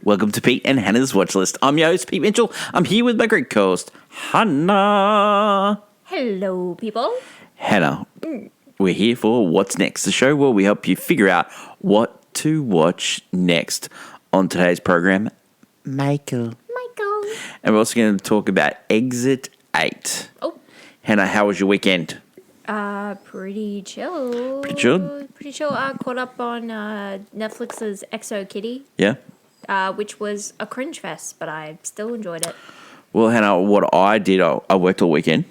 Welcome to Pete and Hannah's Watch List. I'm your host, Pete Mitchell. I'm here with my great co-host, Hannah. Hello, people. Hannah, we're here for What's Next, the show where we help you figure out what to watch next. On today's program, Michael. And we're also going to talk about Exit 8. Oh. Hannah, how was your weekend? Pretty chill. Pretty chilled? Pretty chill. I caught up on Netflix's Exo Kitty, Yeah? which was a cringe fest, but I still enjoyed it. Well, Hannah, what I did, I worked all weekend.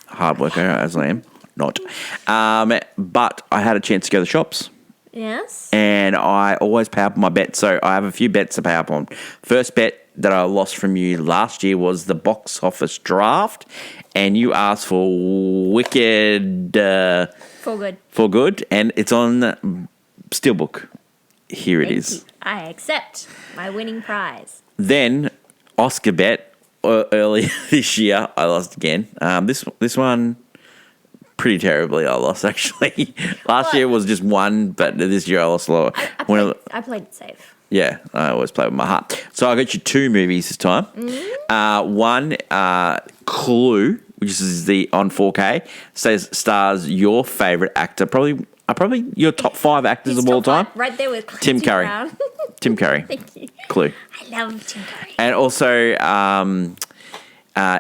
Hard worker as I am. Not. But I had a chance to go to the shops. Yes. And I always pay up my bets. So I have a few bets to pay up on. First bet that I lost from you last year was the box office draft. And you asked for Wicked... For good. For Good. And it's on Steelbook. Here it is. Thank you. I accept my winning prize. Then Oscar bet earlier this year. I lost again. This one... Pretty terribly, I lost, actually. Last year was just one, but this year I lost a lot. I played it safe. Yeah, I always play with my heart. So I got you two movies this time. One, Clue, which is on 4K, stars your favourite actor, probably your top 5 actors of all time. Right there with Tim Curry. Tim Curry. Thank you. Clue. I love Tim Curry. And also...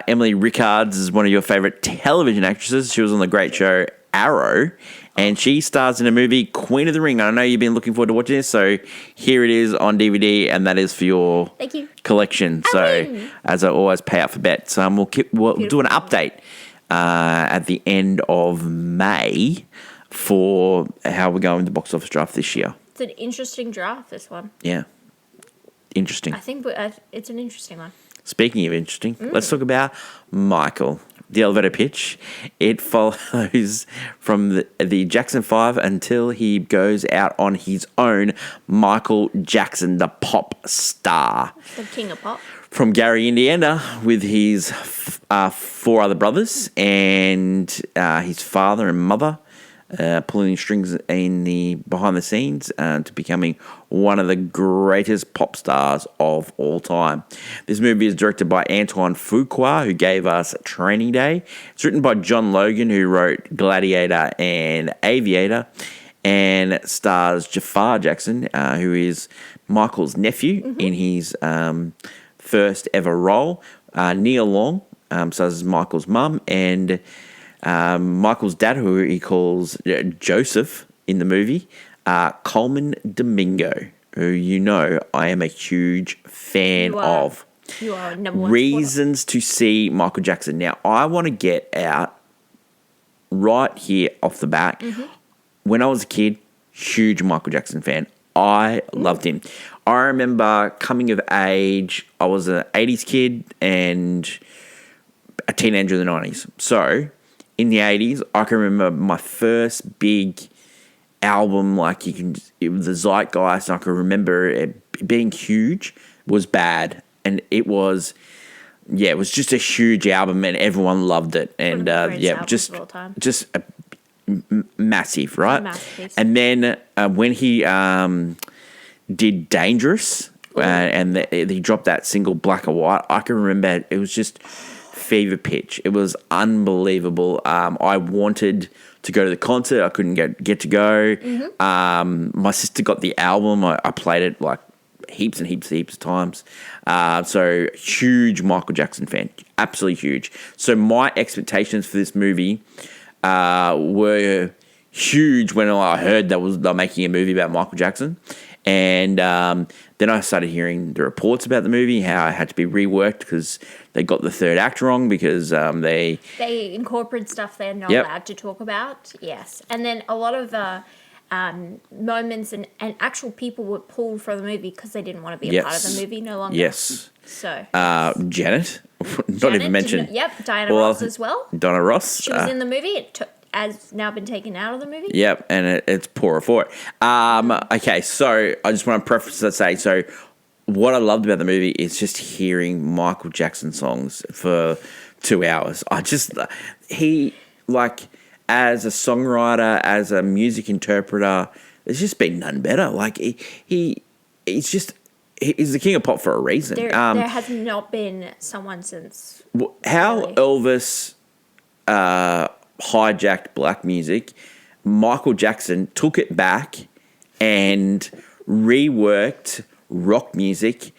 Emily Rickards is one of your favourite television actresses. She was on the great show Arrow, and she stars in a movie, Queen of the Ring. I know you've been looking forward to watching this, so here it is on DVD, and that is for your Thank you. collection. So, as I always pay out for bets, we'll do an update at the end of May for how we're going with the box office draft this year. It's an interesting draft, this one. Yeah. Interesting. I think it's an interesting one. Speaking of interesting, let's talk about Michael, the elevator pitch. It follows from the Jackson 5 until he goes out on his own, Michael Jackson, the pop star. The king of pop. From Gary, Indiana, with his 4 other brothers and his father and mother, pulling strings behind the scenes to becoming one of the greatest pop stars of all time. This movie is directed by Antoine Fuqua, who gave us Training Day. It's written by John Logan, who wrote Gladiator and Aviator, and stars Jafar Jackson, who is Michael's nephew in his first ever role. Nia Long stars as Michael's mum, and Michael's dad, who he calls Joseph in the movie, Coleman Domingo, who I am a huge fan of. You are number one Reasons to see Michael Jackson. Now, I want to get out right here off the bat. When I was a kid, huge Michael Jackson fan. I loved him. I remember coming of age, I was an 80s kid and a teenager in the 90s. So... in the 80s, I can remember my first big album, it was the Zeitgeist, and I can remember it being huge, was Bad. And it was just a huge album, and everyone loved it. And just massive, right? Masterpiece. And then when he did Dangerous, and he dropped that single Black and White, I can remember it was just... fever pitch. It was unbelievable. I wanted to go to the concert. I couldn't get to go. My sister got the album. I played it like heaps and heaps of times. So huge Michael Jackson fan. Absolutely huge. So my expectations for this movie were huge when I heard they're making a movie about Michael Jackson. And then I started hearing the reports about the movie, how it had to be reworked because they got the third act wrong because they incorporate stuff they're not allowed to talk about. Yes. And then a lot of moments and actual people were pulled from the movie because they didn't want to be a part of the movie no longer. Yes. So. Janet, not even mentioned. Diana Ross as well. Donna Ross. She was in the movie. It has now been taken out of the movie. Yep, and it's poorer for it. Okay, so I just want to preface that say, so what I loved about the movie is just hearing Michael Jackson songs for 2 hours. As a songwriter, as a music interpreter, there's just been none better. He's just he's the king of pop for a reason. There has not been someone since. How really. Elvis hijacked black music, Michael Jackson took it back and reworked rock music,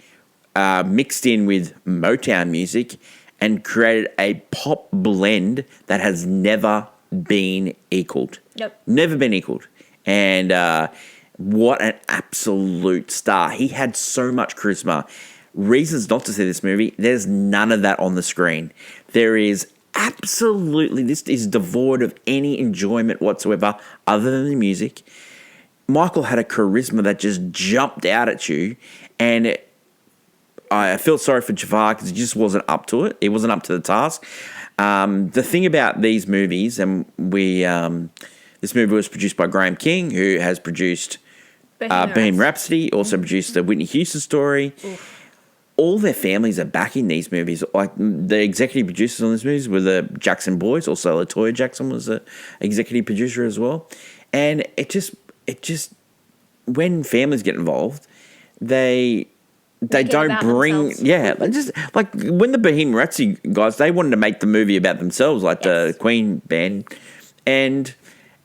mixed in with Motown music, and created a pop blend that has never been equaled. Nope. Never been equaled. And what an absolute star. He had so much charisma. Reasons not to see this movie, there's none of that on the screen. There is absolutely, this is devoid of any enjoyment whatsoever other than the music. Michael had a charisma that just jumped out at you, and I felt sorry for Jafar because he just wasn't up to it. He wasn't up to the task. The thing about these movies, and this movie was produced by Graham King, who has produced Bohemian Rhapsody, also produced the Whitney Houston story. Oof. All their families are backing these movies. Like the executive producers on these movies were the Jackson boys. Also, LaToya Jackson was the executive producer as well. And it just when families get involved, they don't bring they just like when the Bohemian Rhapsody guys, they wanted to make the movie about themselves, like the Queen band, and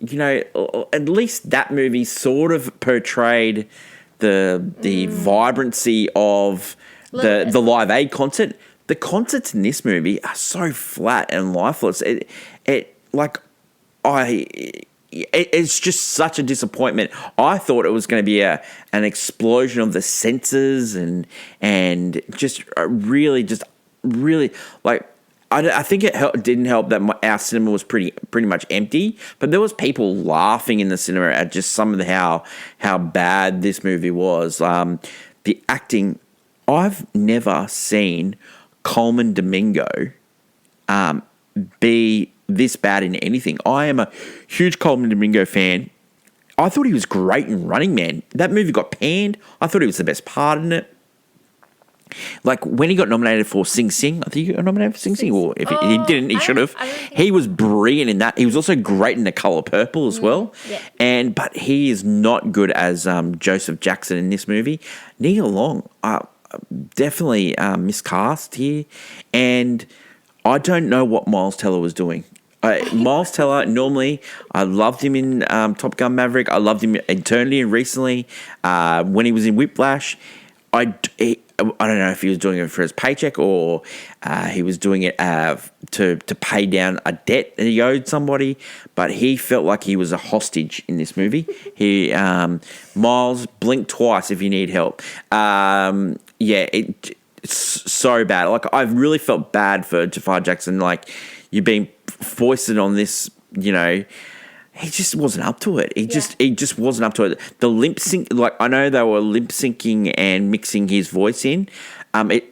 at least that movie sort of portrayed the vibrancy of the Live Aid concert. The concerts in this movie are so flat and lifeless. It's just such a disappointment. I thought it was going to be an explosion of the senses and just really like. I think it didn't help that our cinema was pretty much empty, but there was people laughing in the cinema at just some of how bad this movie was. The acting, I've never seen Coleman Domingo be this bad in anything. I am a huge Coleman Domingo fan. I thought he was great in Running Man. That movie got panned. I thought he was the best part in it. Like when he got nominated for Sing Sing, I think he got nominated for Sing Sing, or if he didn't, he should have. He was brilliant in that. He was also great in The Color Purple as well. Yeah. But he is not good as Joseph Jackson in this movie. Nia Long, definitely miscast here, and I don't know what Miles Teller was doing. Miles Teller, normally, I loved him in Top Gun Maverick. I loved him internally and recently when he was in Whiplash. I don't know if he was doing it for his paycheck or he was doing it to pay down a debt that he owed somebody, but he felt like he was a hostage in this movie. Miles, blink twice if you need help. It's so bad. Like, I've really felt bad for Jafar Jackson. Like, you're being foisted on this, he just wasn't up to it. He just wasn't up to it. The lip sync, like, I know they were lip syncing and mixing his voice in.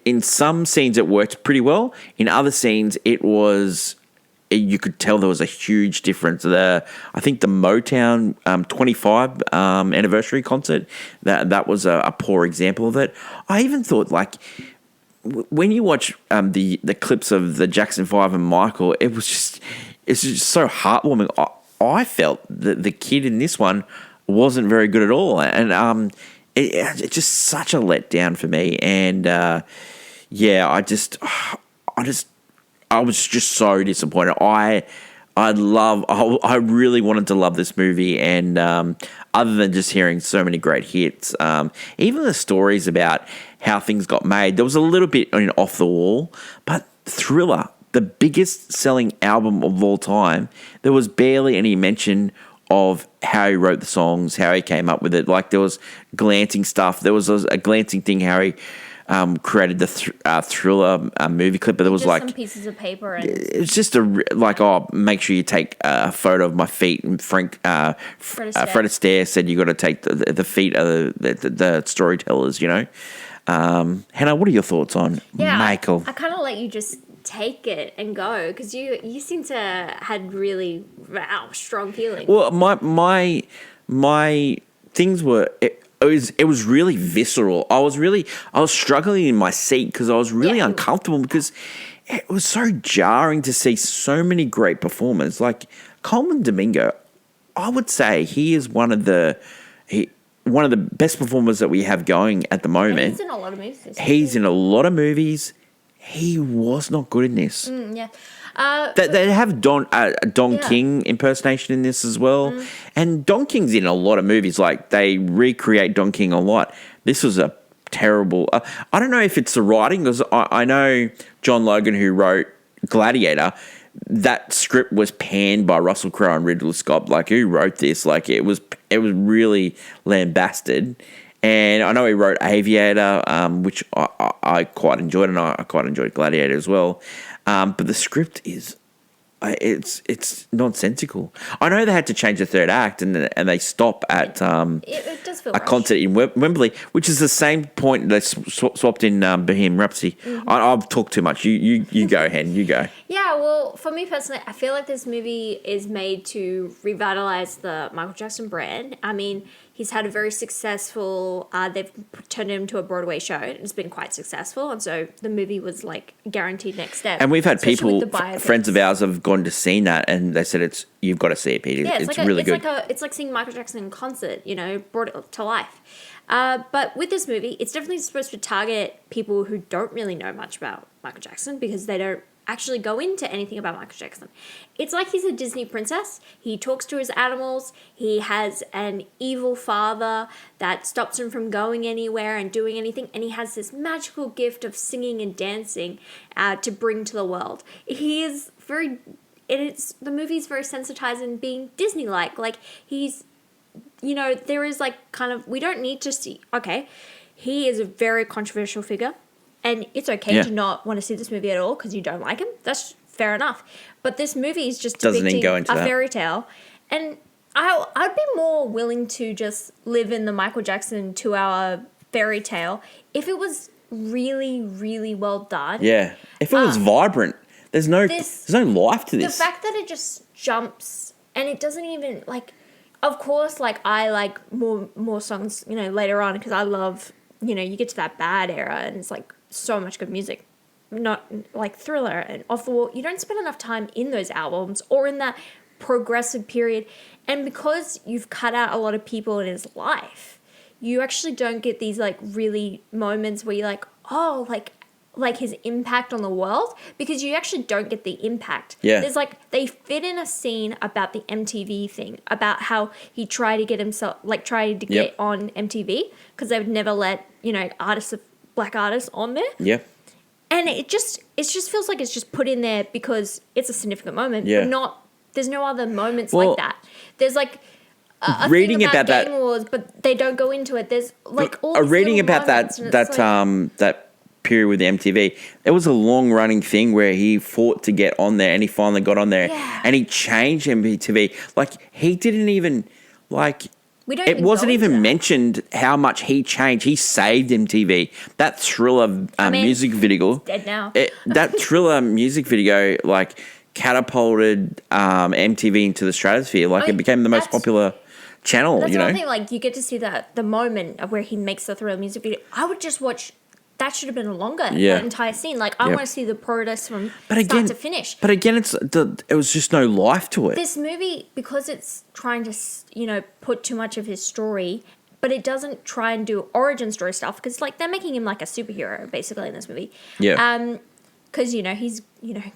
In some scenes it worked pretty well. In other scenes you could tell there was a huge difference. I think the Motown 25 anniversary concert, that was a poor example of it. I even thought, like, when you watch the clips of the Jackson 5 and Michael, it's just so heartwarming. I felt that the kid in this one wasn't very good at all, and it's just such a letdown for me. And I was just so disappointed. I really wanted to love this movie, and other than just hearing so many great hits, even the stories about how things got made, there was a little bit off the wall, but Thriller, the biggest selling album of all time, there was barely any mention of how he wrote the songs, how he came up with it. Like, there was glancing stuff. There was a glancing thing how he created the Thriller movie clip, but there was just some pieces of paper. And it was just make sure you take a photo of my feet. And Fred Astaire said you got to take the feet of the storytellers. Hannah, what are your thoughts on Michael? I kind of let you just take it and go because you seem to had really strong feelings. Well, my things were it was really visceral. I was struggling in my seat because I was really uncomfortable because it was so jarring to see so many great performers. Like Coleman Domingo, I would say he is one of the one of the best performers that we have going at the moment. He's in a lot of movies. He's in a lot of movies. He was not good in this. Yeah. They have Don King impersonation in this as well. And Don King's in a lot of movies. Like, they recreate Don King a lot. This was a terrible... I don't know if it's the writing, because I know John Logan, who wrote Gladiator, that script was panned by Russell Crowe and Ridley Scott. Like, who wrote this? Like, it was really lambasted. And I know he wrote Aviator, which I quite enjoyed, and I quite enjoyed Gladiator as well. But the script is, it's nonsensical. I know they had to change the third act, and they stop at it does feel a concert in Wembley, which is the same point they swapped in Bohemian Rhapsody. I've talked too much. You go, Hen. You go. Yeah, well, for me personally, I feel like this movie is made to revitalize the Michael Jackson brand. I mean, he's had a very successful, they've turned him into a Broadway show. It's been quite successful. And so the movie was like a guaranteed next step. And we've had people, friends of ours have gone to see that, and they said you've got to see it, Peter. Yeah, it's really good. It's like seeing Michael Jackson in concert, brought it to life. But with this movie, it's definitely supposed to target people who don't really know much about Michael Jackson, because they don't actually go into anything about Michael Jackson. It's like he's a Disney princess. He talks to his animals. He has an evil father that stops him from going anywhere and doing anything. And he has this magical gift of singing and dancing to bring to the world. He is the movie's very sensitized in being Disney-like. Like, he's, there is like kind of, we don't need to see, okay, he is a very controversial figure. And it's okay to not want to see this movie at all because you don't like him. That's fair enough. But this movie is just depicting a fairy tale. And I'd be more willing to just live in the Michael Jackson 2-hour fairy tale if it was really, really well done. Yeah. If it was vibrant. There's no life to this. The fact that it just jumps and it doesn't even, like, of course, like, I like more songs, later on, because I love, you get to that Bad era and it's like, so much good music, not like Thriller and Off the Wall. You don't spend enough time in those albums or in that progressive period. And because you've cut out a lot of people in his life, you actually don't get these like really moments where you're like, oh, like his impact on the world, because you actually don't get the impact. Yeah. There's like, they fit in a scene about the MTV thing, about how he tried to get himself, like tried to get on MTV because they would never let, black artists on there. Yeah. And it just feels like it's just put in there because it's a significant moment. Yeah. But there's no other moments like that. There's like a reading thing about that Game Awards, but they don't go into it. There's like all these reading little about moments, that period with the MTV. It was a long running thing where he fought to get on there, and he finally got on there, and he changed MTV. Like, he didn't even like. It wasn't even mentioned how much he changed. He saved MTV. That Thriller music video. It's dead now. That Thriller music video, like, catapulted MTV into the stratosphere. Like, it became the most popular channel. That's one thing. Like, you get to see the moment of where he makes the Thriller music video. I would just watch. That should have been longer. Yeah. That entire scene. Like, I want to see the progress from start to finish. But again, it was just no life to it. This movie, because it's trying to, put too much of his story, but it doesn't try and do origin story stuff, because, like, they're making him like a superhero, basically, in this movie. Yeah. Because, he's,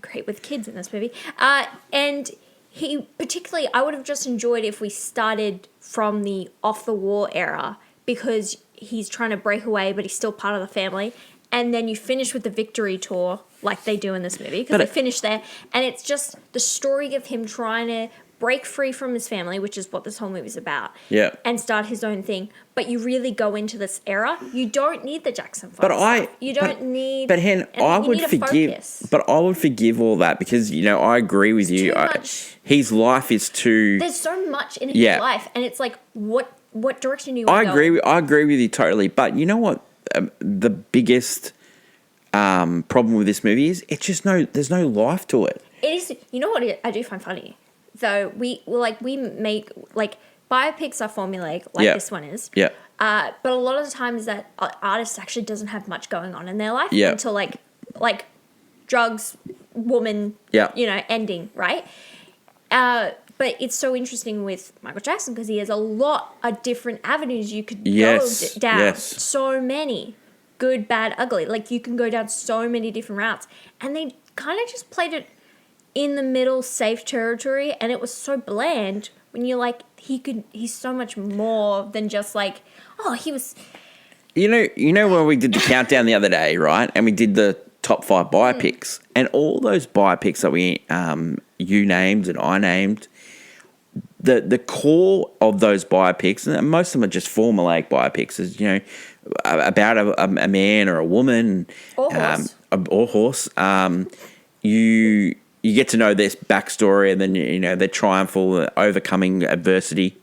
great with kids in this movie. And he, particularly, I would have just enjoyed if we started from the Off the Wall era, because he's trying to break away, but he's still part of the family. And then you finish with the victory tour, like they do in this movie, because they finish there. And it's just the story of him trying to break free from his family, which is what this whole movie's about. Yeah. And start his own thing. But you really go into this era. You don't need the Jackson 5 stuff. You don't need... But Hen, I would forgive... But I would forgive all that because, I agree with you. His life is too... There's so much in his life. And it's like, what direction do you want to go? I agree with you totally. But you know what? The biggest problem with this movie is there's no life to it. It is. You know what I do find funny? Though we make, like, biopics are formulaic, like this one is. Yeah. But a lot of the times that artist actually doesn't have much going on in their life until like drugs, woman, ending, right? but it's so interesting with Michael Jackson because he has a lot of different avenues you could Yes, go down. yes. So many. Good, bad, ugly. Like, you can go down so many different routes. And they kind of just played it in the middle, safe territory. And it was so bland when you're like, he's so much more than just like, oh, he was... You know when we did the countdown the other day, right? And we did the top 5 biopics. And all those biopics that we you named and I named, the core of those biopics, and most of them are just formulaic biopics, is, about a man or a woman Or horse. or horse. You get to know their backstory, and then they're triumphal, overcoming adversity.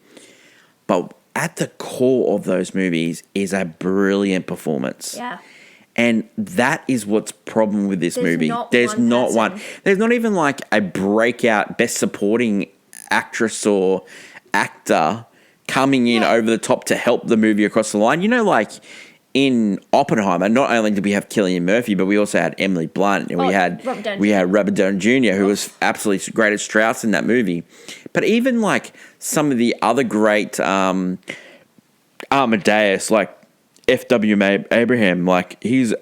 But at the core of those movies is a brilliant performance. Yeah. And that is what's problem with this movie. There's one not person. one. There's not even like a breakout best supporting actress or actor coming in over the top to help the movie across the line. Like in Oppenheimer, not only did we have Cillian Murphy, but we also had Emily Blunt, and we had Robert Downey Jr., who was absolutely great as Strauss in that movie. But even like some of the other great Amadeus, like F.W. Abraham, like he's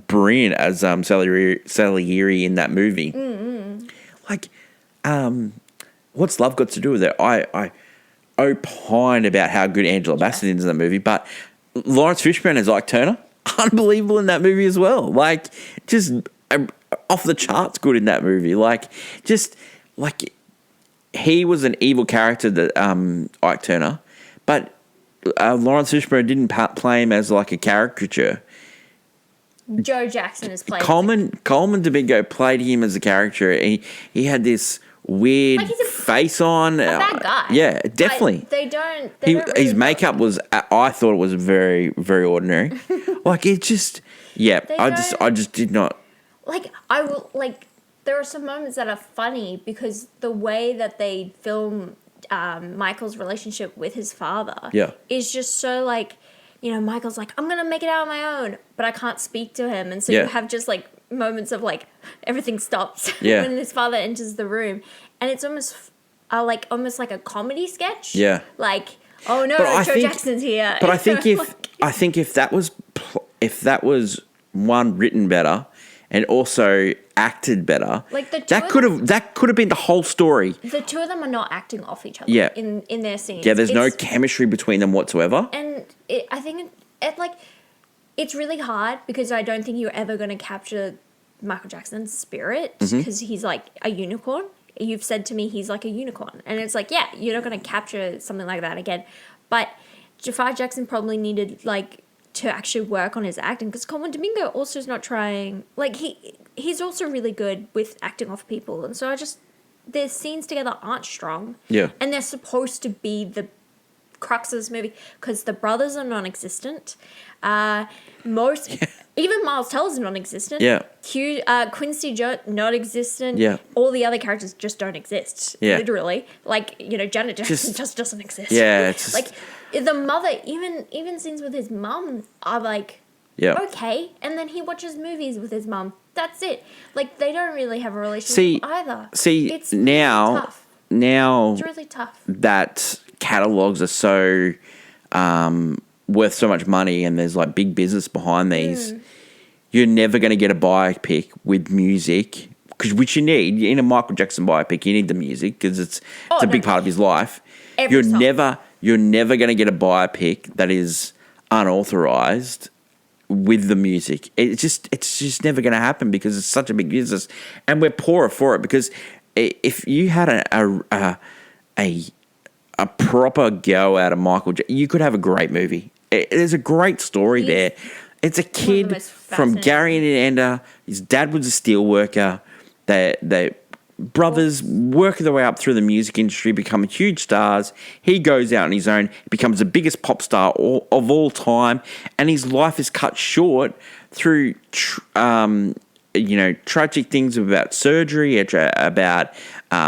brilliant as Salieri in that movie. Mm-hmm. Like, what's love got to do with it? I opine about how good Angela Bassett is in that movie, but Lawrence Fishburne as Ike Turner, unbelievable in that movie as well. Like, just off the charts good in that movie. Like, just like he was an evil character, that Ike Turner, but Lawrence Fishburne didn't play him as like a caricature. Joe Jackson is playing. Coleman Domingo played him as a character. He had this weird face on. A bad guy. Yeah, definitely. They don't His makeup was. I thought it was very, very ordinary. Like it just. Yeah, I just did not. Like I will like. There are some moments that are funny because the way that they film Michael's relationship with his father is just so like, Michael's like, I'm going to make it out on my own, but I can't speak to him. And so you have just like moments of like everything stops when his father enters the room. And it's almost like a comedy sketch. Yeah. Like, oh no, Joe Jackson's here. But I think if that was one, written better, and also acted better, like that could have been the whole story. The two of them are not acting off each other in their scenes. Yeah, there's no chemistry between them whatsoever. And I think it's really hard because I don't think you're ever going to capture Michael Jackson's spirit because he's like a unicorn. You've said to me he's like a unicorn. And it's like, yeah, you're not going to capture something like that again. But Jafar Jackson probably needed like to actually work on his acting because Coleman Domingo also is not trying. Like he's also really good with acting off people, and so their scenes together aren't strong. Yeah, and they're supposed to be the crux of this movie because the brothers are non-existent. Even Miles Teller is non-existent. Yeah, Quincy Jones non-existent. Yeah, all the other characters just don't exist. Yeah, literally, like Janet Jackson just doesn't exist. Yeah, it's just... like. The mother, even scenes with his mum are like, okay. And then he watches movies with his mum. That's it. Like, they don't really have a relationship either. It's now, tough. It's really tough. That catalogs are so worth so much money and there's like big business behind these. You're never going to get a biopic with music, which you need. In a Michael Jackson biopic, you need the music because it's a big part of his life. You're never going to get a biopic that is unauthorized with the music. It's just never going to happen because it's such a big business, and we're poorer for it. Because if you had a proper go out of Michael, you could have a great movie. There's a great story there. It's a kid from Gary, Indiana. His dad was a steel worker. They brothers working their way up through the music industry, become huge stars. He goes out on his own, becomes the biggest pop star of all time, and his life is cut short through tragic things about surgery, about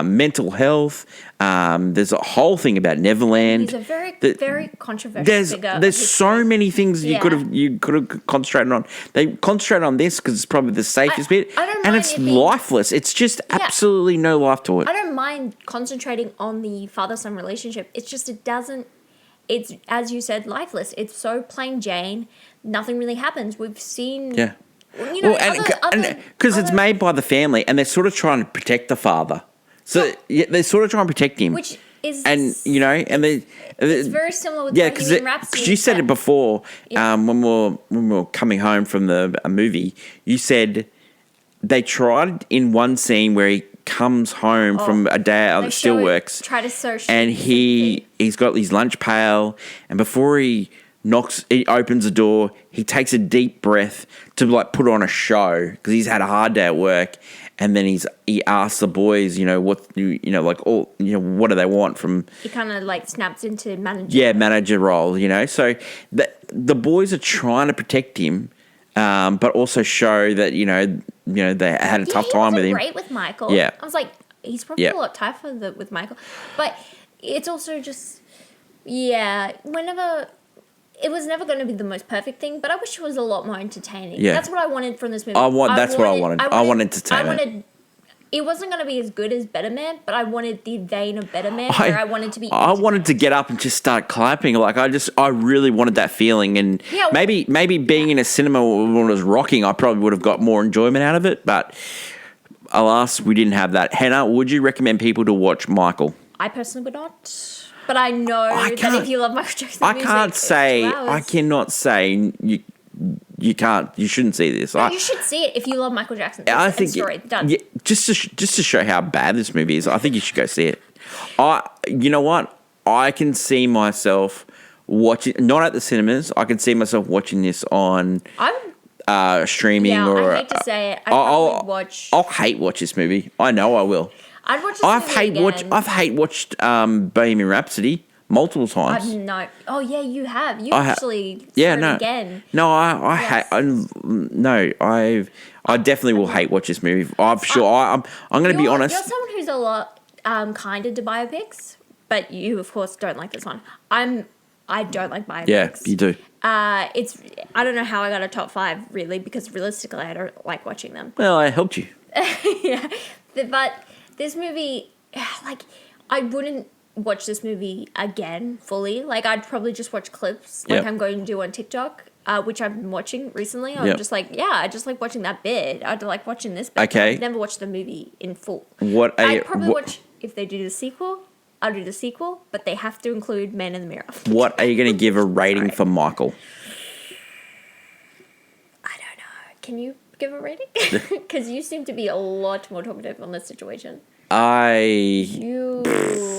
mental health. There's a whole thing about Neverland. He's a very controversial figure. There's so many things you Yeah. could have concentrated on. They concentrate on this because it's probably the safest bit, I don't and mind it's it being- lifeless. It's just absolutely no life to it. I don't mind concentrating on the father-son relationship. It's just it's, as you said, lifeless. It's so plain Jane. Nothing really happens. We've seen... Yeah. other- Because it's made by the family, and they're sort of trying to protect the father. So they're sort of trying to protect him, Which is... and It's very similar with because Bohemian Rhapsody. you said it before when we were coming home from the movie. You said they tried in one scene where he comes home from a day out They at show it, Steelworks, try to show and he's got his lunch pail, and before he opens the door, he takes a deep breath to like put on a show because he's had a hard day at work, and then he asks the boys, what what do they want from He kind of like snaps into manager. manager role, so the boys are trying to protect him, but also show that they had a tough time with him. Great with Michael. Yeah. I was like, he's probably a lot tougher with Michael, but it's also just whenever. It was never going to be the most perfect thing, but I wish it was a lot more entertaining. Yeah. That's what I wanted from this movie. That's what I wanted. I want entertainment. It wasn't going to be as good as Better Man, but I wanted the vein of Better Man, where I wanted to be. I wanted to get up and just start clapping. Like I really wanted that feeling, and maybe being in a cinema when it was rocking, I probably would have got more enjoyment out of it. But alas, we didn't have that. Hannah, would you recommend people to watch Michael? I personally would not. But I know that if you love Michael Jackson music, I cannot say you can't. You shouldn't see this. You should see it if you love Michael Jackson. I think done. Yeah, just to show how bad this movie is, I think you should go see it. You know what? I can see myself watching, not at the cinemas. I can see myself watching this on streaming or. I hate to say it. I'll hate watch this movie. I know I will. I'd watch this movie again. I've hate watched Bohemian Rhapsody multiple times. Oh yeah, you have. You I again. No, I definitely will hate watch this movie. I'm going to be honest. You're someone who's a lot kinder to biopics, but you of course don't like this one. I don't like biopics. Yeah, you do. I don't know how I got a top 5 really, because realistically I don't like watching them. Well, I helped you. Yeah, but this movie, like, I wouldn't watch this movie again fully. Like, I'd probably just watch clips, like I'm going to do on TikTok, which I've been watching recently. I'm just like, I just like watching that bit. I'd like watching this bit. Okay. I'd never watch the movie in full. I'd probably watch, if they do the sequel, I'll do the sequel, but they have to include Man in the Mirror. What are you going to give a rating for Michael? I don't know. Can you give a rating? Because you seem to be a lot more talkative on this situation. You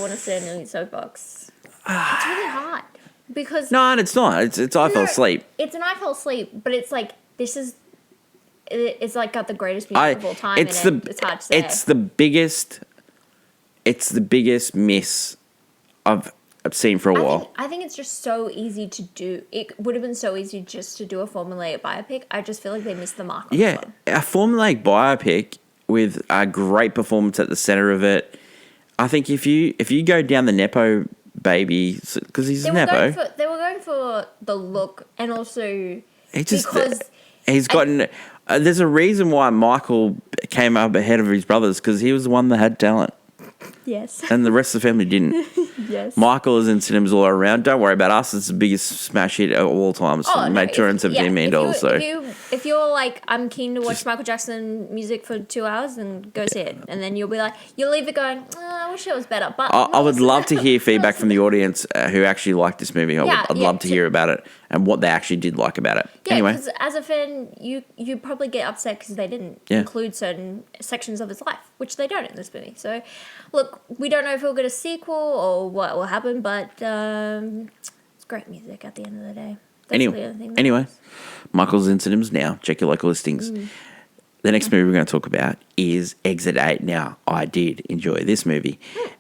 want to stand in your soapbox. It's really hard. Because... No, it's not. It's I fell asleep. It's an I fell asleep, but it's like, it's like got the greatest music of all time it's hard to say. It's the biggest miss I've seen for a while. I think it's just so easy to do. It would have been so easy just to do a formulaic biopic. I just feel like they missed the mark on this one. A formulaic biopic with a great performance at the center of it. I think if you go down the Nepo baby, because he's Nepo. They were going for the look, and also he's gotten. There's a reason why Michael came up ahead of his brothers, because he was the one that had talent. Yes. And the rest of the family didn't. Yes. Michael is in cinemas all around. Don't worry about us. It's the biggest smash hit of all time. It's made $217 million. If you're like, I'm keen to watch Michael Jackson music for 2 hours, then go see it. And then you'll be like, you'll leave it going, I wish it was better. But I would love to hear feedback from the audience who actually liked this movie. I'd love to hear about it and what they actually did like about it. Yeah, anyway. because as a fan, you probably get upset because they didn't include certain sections of his life, which they don't in this movie. So, look, we don't know if we'll get a sequel or what will happen, but it's great music at the end of the day. That's the only thing anyway, Michael's in cinemas now. Check your local listings. The next movie we're going to talk about is Exit 8. Now, I did enjoy this movie.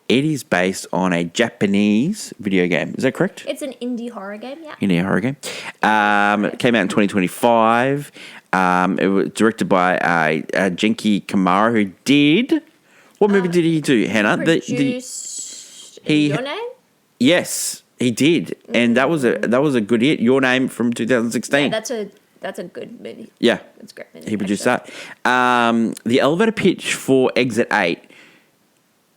It is based on a Japanese video game. Is that correct? It's an indie horror game, yeah. Indie horror game. It came out in 2025. It was directed by Genki Kamara, who did... What movie did he do, Hannah? Produced he- Your Name? Yes, he did. And that was a good hit. Your Name from 2016. Yeah, that's a good movie. Yeah. That's a great movie. He produced actually. that. The elevator pitch for Exit 8.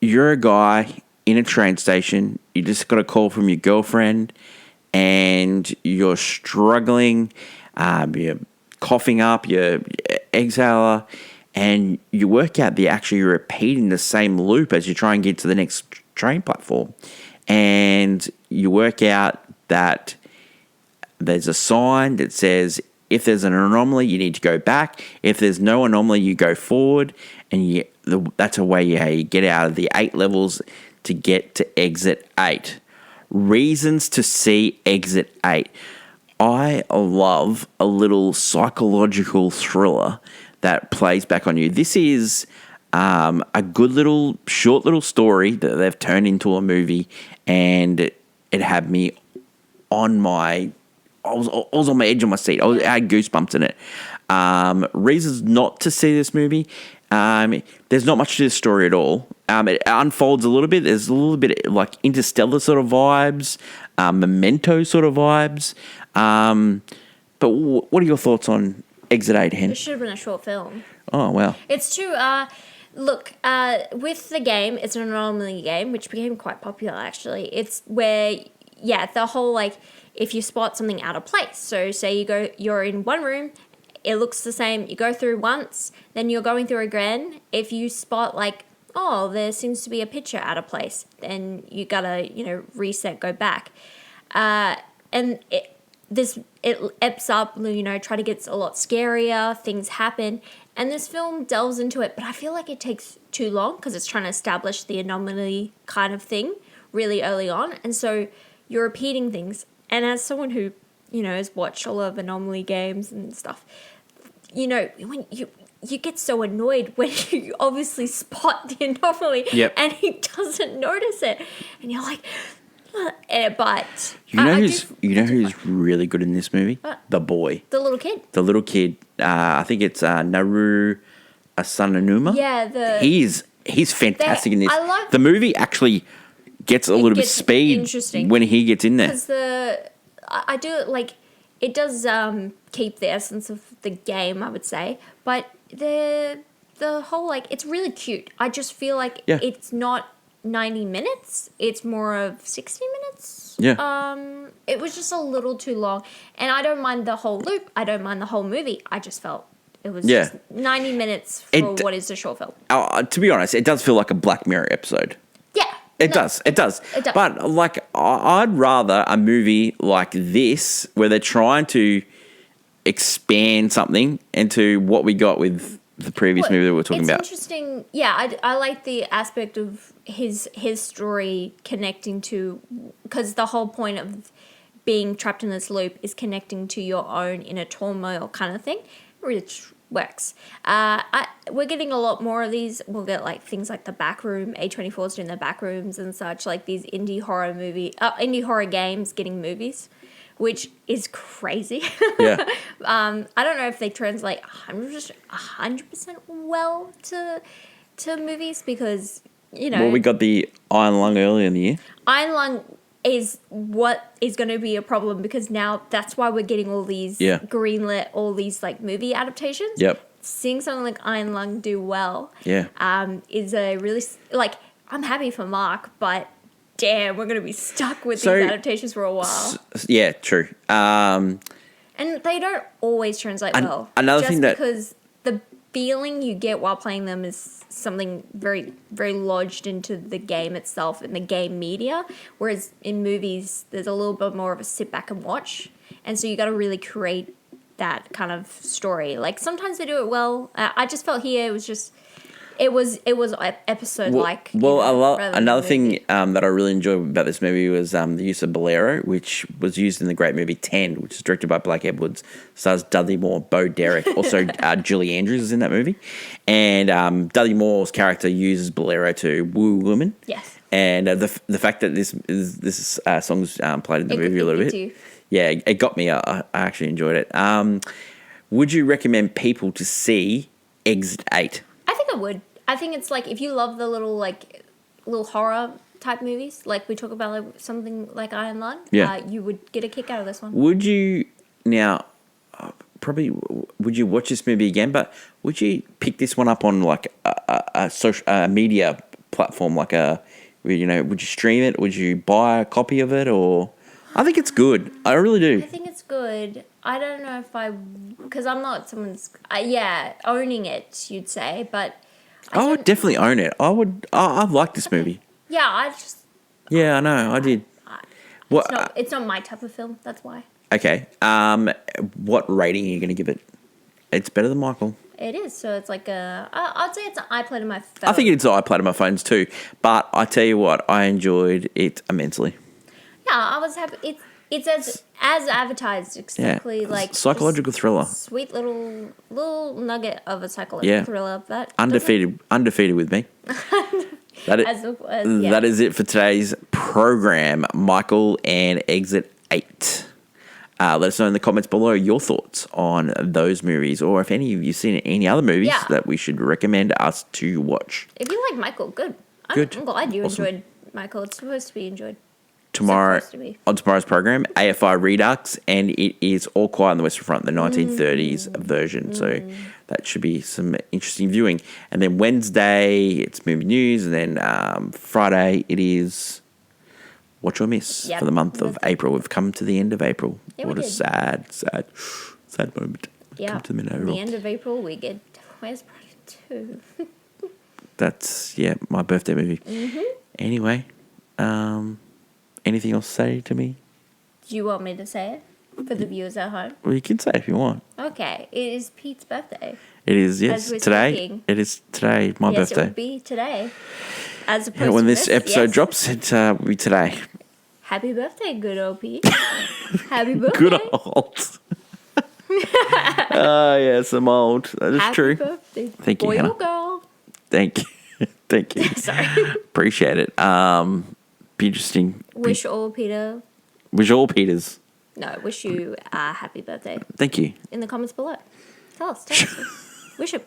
You're a guy in a train station. You just got a call from your girlfriend and you're struggling. You're coughing up your exhaler and you work out you're repeating the same loop as you try and get to the next train platform. And you work out that there's a sign that says, if there's an anomaly, you need to go back. If there's no anomaly, you go forward. And that's a way you get out of the 8 levels to get to Exit 8. Reasons to see Exit 8. I love a little psychological thriller that plays back on you. This is a good short little story that they've turned into a movie, and it had me on my... I was on my edge of my seat. I had goosebumps in it. Reasons not to see this movie. There's not much to this story at all. It unfolds a little bit. There's a little bit like Interstellar sort of vibes, Memento sort of vibes. But what are your thoughts on Exit 8, Hen? It should have been a short film. Oh, wow. It's true. Look, with the game, it's an anomaly game, which became quite popular, actually. It's where, the whole, if you spot something out of place. So say you're in one room, it looks the same, you go through once, then you're going through again. If you spot there seems to be a picture out of place, then you gotta, reset, go back. And it eps up, try to get a lot scarier, things happen. And this film delves into it, but I feel like it takes too long because it's trying to establish the anomaly kind of thing really early on. And so you're repeating things. And as someone who, has watched a lot of anomaly games and stuff, when you get so annoyed when you obviously spot the anomaly and he doesn't notice it. And you're like, but... who's really good in this movie? What? The boy. The little kid. The little kid. I think it's Naru Asanuma. Yeah, He's fantastic in this. I love... The movie actually gets a little bit speed when he gets in there. Because I do it does keep the essence of the game, I would say, but the whole it's really cute. I just feel like it's not 90 minutes, it's more of 60 minutes. It was just a little too long, and I don't mind the whole loop, I don't mind the whole movie. I just felt it was just 90 minutes for what is a short film. To be honest, it does feel like a Black Mirror episode. It does. But I'd rather a movie like this where they're trying to expand something into what we got with the previous movie that we were talking about. It's interesting. Yeah, I like the aspect of his story connecting to, because the whole point of being trapped in this loop is connecting to your own inner turmoil kind of thing, which works. We're getting a lot more of these. We'll get things like The Back Room. A24's doing The Back Rooms and such, these indie horror games getting movies, which is crazy. Yeah. I don't know if they translate 100% well to movies because, Well, we got the Iron Lung earlier in the year. Iron Lung is what is going to be a problem because now that's why we're getting all these greenlit, all these movie adaptations. Yep. Seeing something like Iron Lung do well is a really, I'm happy for Mark, but damn, we're going to be stuck with these adaptations for a while. Yeah, true. And they don't always translate well. Another thing because the feeling you get while playing them is something very, very lodged into the game itself and the game media, whereas in movies there's a little bit more of a sit back and watch, and so you got to really create that kind of story. Sometimes they do it well. I just felt here it was just it was episode like. Another thing that I really enjoyed about this movie was the use of Bolero, which was used in the great movie 10, which is directed by Blake Edwards, stars Dudley Moore, Bo Derek, also Julie Andrews is in that movie, and Dudley Moore's character uses Bolero to woo women. Yes. And the fact that this song's played in the movie a little bit, it got me. I actually enjoyed it. would you recommend people to see Exit 8? I think I would. I think it's like if you love the little horror type movies, like we talk about like something like Iron Lung, you would get a kick out of this one. Would you now? Probably would you watch this movie again? But would you pick this one up on like a social media platform, like would you stream it? Would you buy a copy of it? Or I think it's good. I really do. I think it's good. I don't know if because I'm not someone's owning it. You'd say, but I would definitely own it. I like this movie. Yeah, I just. Yeah, I know. I did. It's not my type of film. That's why. Okay. What rating are you going to give it? It's better than Michael. It is. So it's like I'd say it's an iPad on my phone. I think it's an iPad on my phones too. But I tell you what, I enjoyed it immensely. Yeah, I was happy. It's as advertised. Exactly like psychological thriller. Sweet little nugget of a psychological thriller. But undefeated with me. That is it for today's program. Michael and Exit 8. Let us know in the comments below your thoughts on those movies, or if any of you seen any other movies that we should recommend us to watch. If you like Michael, good. I'm glad you enjoyed Michael. It's supposed to be enjoyed. On tomorrow's program, AFI Redux, and it is All Quiet on the Western Front, the 1930s version. So that should be some interesting viewing. And then Wednesday, it's movie news, and then Friday, it is Watch or Miss for the month of April. We've come to the end of April. What a sad moment. Yeah. Come to the end of April, we get Where's Pride 2? That's my birthday movie. Mm-hmm. Anyway, anything else to say to me? Do you want me to say it for the viewers at home? Well, you can say it if you want. Okay, it is Pete's birthday. It is, yes. Today. Speaking. It is today, my birthday. Yes, it would be today. As opposed to when this episode drops, it will be today. Happy birthday, good old Pete. Happy birthday. Good old. Yes, I'm old. That is true. Happy birthday. Thank you, boy Hannah. or girl. Thank you. Thank you. Sorry. Appreciate it. Be interesting. Wish all Peters. No, wish you a happy birthday. Thank you. In the comments below. Tell us. Wish him.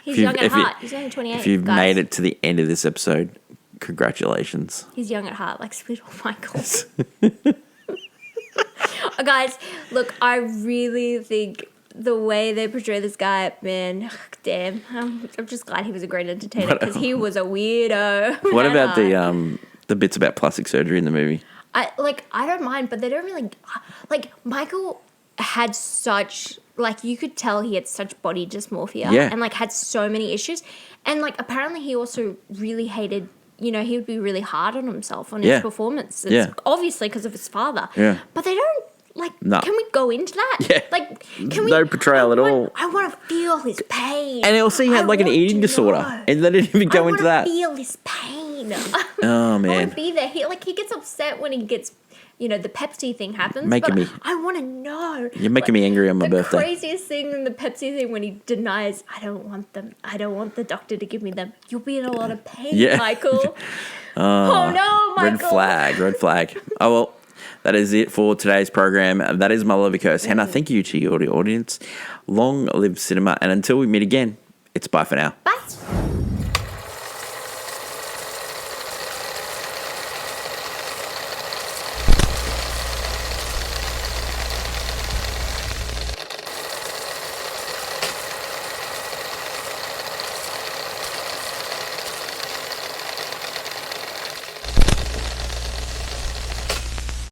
He's young at heart. He's only 28. If you've made it to the end of this episode, congratulations. He's young at heart, like sweet old Michael. Guys, look, I really think the way they portray this guy, man, damn. I'm just glad he was a great entertainer because he was a weirdo. What about the bits about plastic surgery in the movie? I don't mind, but they don't really Michael had such you could tell he had such body dysmorphia and had so many issues, and apparently he also really hated. He would be really hard on himself on his performance. Obviously because of his father. Yeah. But they don't can we go into that? Yeah. Can we? No portrayal at all. I want to feel his pain. And also he had an eating disorder. And they didn't even go into that. I want to feel his pain. Oh, man. I want to be there. He gets upset when he gets, the Pepsi thing happens. I want to know. You're making me angry on my birthday. The craziest thing in the Pepsi thing when he denies, I don't want them. I don't want the doctor to give me them. You'll be in a lot of pain, Michael. Oh, no, Michael. Red flag. Oh, well. That is it for today's program. That is my lovely curse. Hannah, thank you to your audience. Long live cinema. And until we meet again, it's bye for now. Bye.